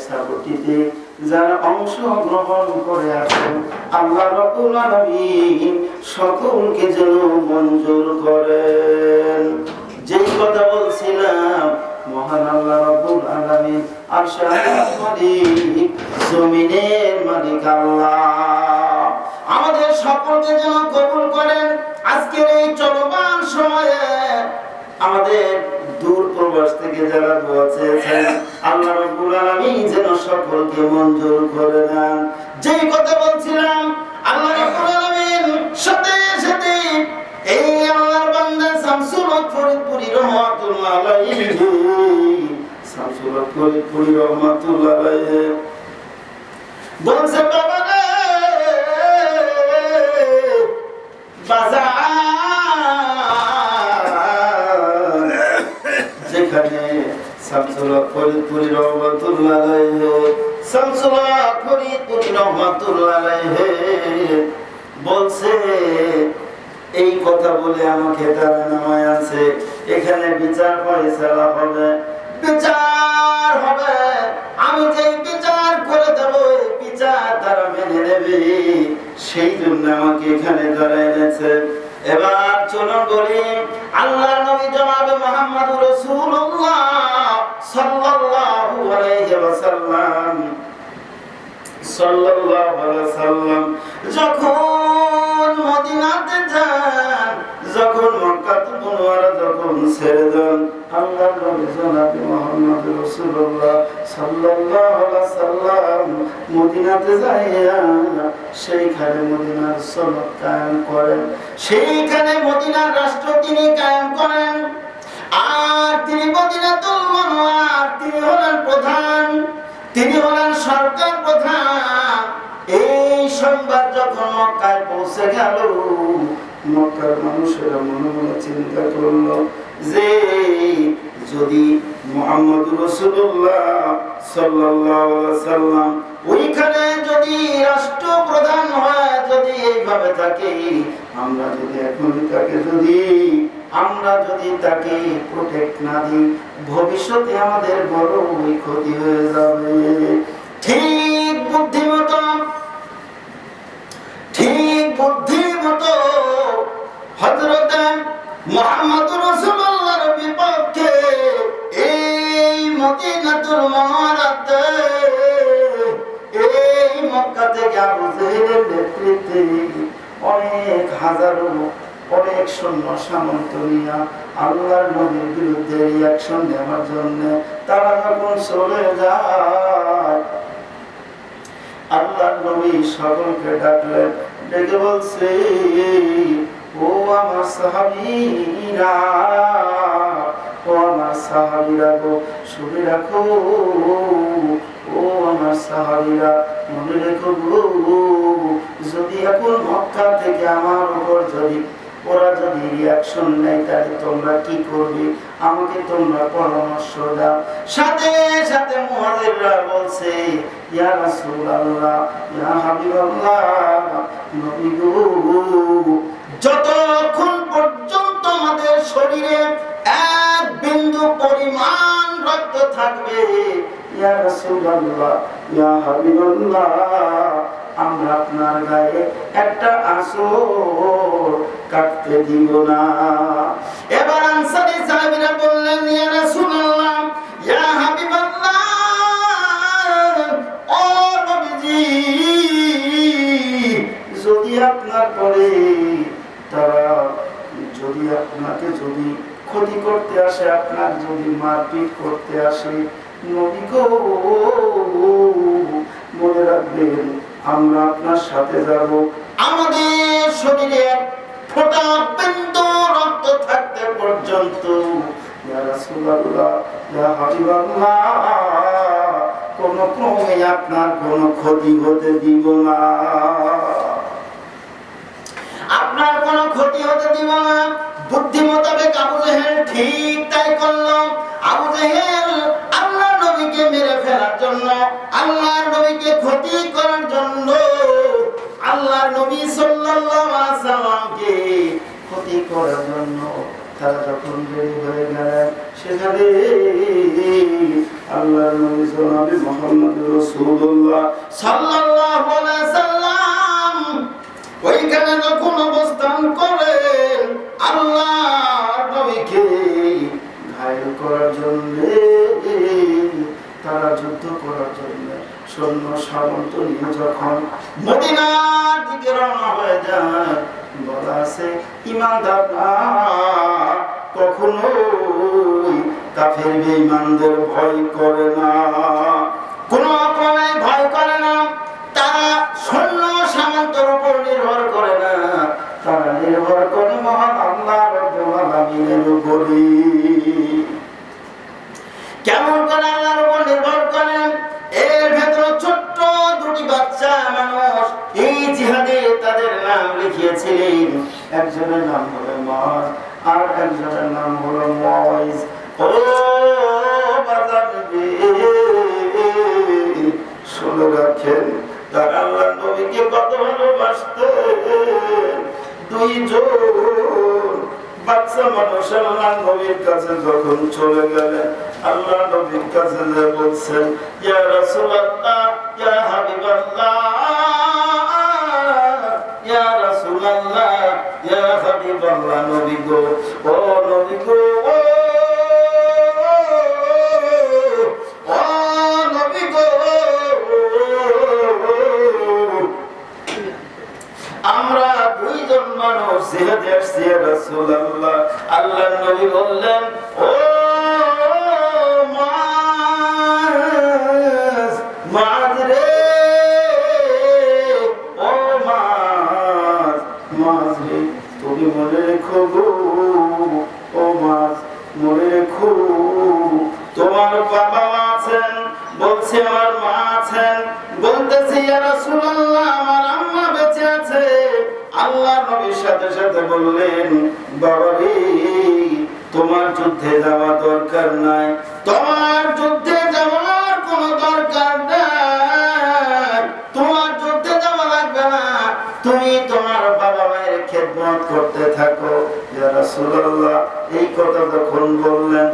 ছাগলটিতে যারা অংশগ্রহণ করে আছেন আল্লাহ রাব্বুল আলামিন সকলকে যেন মঞ্জুর করেন। যেই কথা বলছিলাম, মহান আল্লাহ রাব্বুল আলামিন আরশের মালিক, জমিনের মালিক আল্লাহ আমাদের সকলকে যেন কবুল করেন। আজকের এই চলমান সময়ে আমাদের দূর প্রবাস থেকে যারা দোয়া চেয়েছেন আল্লাহ রাব্বুল আলামিন যেন সকলকে মঞ্জুর করে নেন। যেই কথা বলছিলাম, আল্লাহ রাব্বুল আলামিন সাথে সাথে এই আল্লাহর বান্দা শামসুল হক ফরিদপুরি রহমাতুল্লাহ আলাইহি, শামসুল হক ফরিদপুরি রহমাতুল্লাহ আলাইহি বলছে, বাবা রে বাজার যেখানে শামসুল হক ফরিদপুরি রহমাতুল্লাহ আলাইহি, শামসুল হক ফরিদপুরি রহমাতুল্লাহ আলাইহি বলছে, এই কথা বলে আমাকে তারা নামায় আছে, এখানে বিচার ফয়সালা হবে, বিচার হবে, আমি যে বিচার করে দেব বিচার তারা মেনে নেবে, সেই জন্য আমাকে এখানে ধরে এনেছে। এবার চলুন বলি, আল্লাহর নবী জনাবে মুহাম্মদুর রাসূলুল্লাহ সাল্লাল্লাহু আলাইহি ওয়াসাল্লাম যখন মদিনাতে যান, যখন মক্কা মুনাওয়ারা যখন ছেড়ে দেন, আল্লাহর নবী জনাবে মুহাম্মদুর রাসূলুল্লাহ সাল্লাল্লাহু আলাইহি ওয়াসাল্লাম মদিনাতে যাইয়া সেইখানে মদিনার সনদ কায়েম করেন, সেইখানে মদিনার রাষ্ট্র তিনি কায়েম করেন। আর তিনি মদিনাতুল মুনাওয়ারা, তিনি হলেন প্রধান, তিনি হলেন সরকার প্রধান। এই সংবাদ যখন মক্কায় পৌঁছে গেল, মক্কার মানুষেরা মনে মনে চিন্তা করলো যে যদি মুহাম্মদুর রাসূলুল্লাহ সাল্লাল্লাহু আলাইহি ওয়াসাল্লাম ওইখানে যদি রাষ্ট্রপ্রধান হয়, যদি এইভাবে থাকে, আমরা যদি এখন তাকে তাকে প্রোটেক্ট না দিই, ভবিষ্যতে আমাদের বড় ক্ষতি হয়ে যাবে। ঠিক বুদ্ধিমতো হযরত মুহাম্মদুর রাসূলুল্লাহর বিপক্ষে এই মদিনাতুল মুনাওয়ারাতে, এই মক্কা থেকে আবু জেহেলের নেতৃত্বে অনেক হাজারো অনেক সৈন্য সামন্ত নিয়ে আল্লাহর নবীর বিরুদ্ধে রিঅ্যাকশন নেওয়ার জন্য তারা যখন চলে যায়, আল্লাহর নবী সকলকে ডাকলেন, ডেকে বলছে, ও আমার সাহাবীরা, ও আমার সাহাবীরা গো, শুনে রাখো, ও আমার সাহাবীরা মনে রেখো গো, যদি এখন মক্কা থেকে আমার উপর যদি ওরা যদি রিঅ্যাকশন নেয়, তাহলে তোমরা কি করবে, আমাকে তোমরা পরামর্শ দাও। সাথে সাথে মুহাজিররা বলছে, ইয়া রাসূলুল্লাহ, ইয়া হাবিবাল্লাহ, নবী গো, যতক্ষণ পর্যন্ত আমাদের শরীরে এক বিন্দু পরিমাণ রক্ত থাকবে, ইয়া রাসূলুল্লাহ, ইয়া হাবিবাল্লাহ, আমরা আপনার গায়ে একটা আঁচড় কাটতে দিব না। এবার আনসারী সাহাবীরা বললেন, ইয়া রাসূলুল্লাহ, ইয়া হাবিবাল্লাহ, ও নবীজি, যদি আপনার পরে তারা যদি আপনাকে যদি ক্ষতি করতে আসে, আপনার যদি মারপিট করতে আসে, নবী গো মনে রাখবেন, আমরা আপনার সাথে যাব, আমাদের শরীরে ফোঁটা বিন্দু রক্ত থাকতে পর্যন্ত, ইয়া রাসূলুল্লাহ, ইয়া হাবিবাল্লাহ, কোন ক্রমে আপনার কোন ক্ষতি হতে দিব না, আপনার কোন ক্ষতি হতে দিব না। বুদ্ধি মোতাবেক আবু জেহেল ঠিক তাই করল। আবু জেহেল আল্লাহর নবীকে মেরে ফেলার জন্য, আল্লাহর নবীকে ক্ষতি করার জন্য, আল্লাহর নবী সাল্লাল্লাহু আলাইহি ওয়াসাল্লামকে ক্ষতি করার জন্য তারা যখন বের হয়ে গেলেন, সেখানে আল্লাহর নবী জনাবে মুহাম্মদ রাসূলুল্লাহ সাল্লাল্লাহু আলাইহি সাল্লাম ওইখানে যখন অবস্থান করেন আল্লাহর নবীকে ঘায়েল করার জন্য, তারা যুদ্ধ করার জন্য সৈন্য সামন্ত নিয়ে যখন মদিনার দিকে রওনা হয়ে যায়, বলা আছে ঈমানদাররা কখনোই কাফের বেঈমানদের ভয় করে না, কোনো অপরাধে ভয় করে না। তারা সৈন্য সামন্তের উপর নির্ভর করে না, তারা নির্ভর করে মহান আল্লাহ রাব্বুল আলামিনের উপরে। কেমন করে আল্লাহর উপর নির্ভর করেন? এর ভেতরে ছোট্ট দুটি বাচ্চা মানুষ এই জিহাদে তাদের নাম লিখিয়েছিলেন। একজনের নাম হলো মাস আর একজনের নাম হলো মুয়াইজ। ও বাজারে শুনে রাখেন, তারা আল্লাহর নবীকে কত ভালোবাসতেন। দুইজন বাচ্চা মানুষ আল্লাহ নবীর কাছে যখন চলে গেলেন, আল্লাহ নবীর কাছে যে বলছেন, ইয়া রাসূলুল্লাহ, ইয়া হাবিবাল্লাহ, ইয়া রাসূলুল্লাহ, ইয়া হাবিবাল্লাহ, নবী গো, ও নবী গো, ও নবী গো, আমরা দুইজন মানুষ জিহাদে আসছি ইয়া রাসূলুল্লাহ। আল্লাহর নবী বললেন, ও মাস, মাস রে, ও মাস, মাস রে, তুমি মনে রেখো গো, ও মাস, মনে রেখো তোমার বাবা আছেন, বলছে আমার মা আছেন, বলতেছে ইয়া রাসূলুল্লাহ আমার আম্মা বেঁচে আছে। আল্লাহ নবীর সাথে সাথে বললেন, বাবা রে, তোমার যুদ্ধে যাওয়া দরকার নাই, তোমার যুদ্ধে যাওয়ার কোনো দরকার নাই, তোমার যুদ্ধে যাওয়া লাগবে না, তুমি তোমার বাবা মায়ের খেদমত করতে থাকো। ইয়া রাসূলুল্লাহ এই কথা যখন বললেন,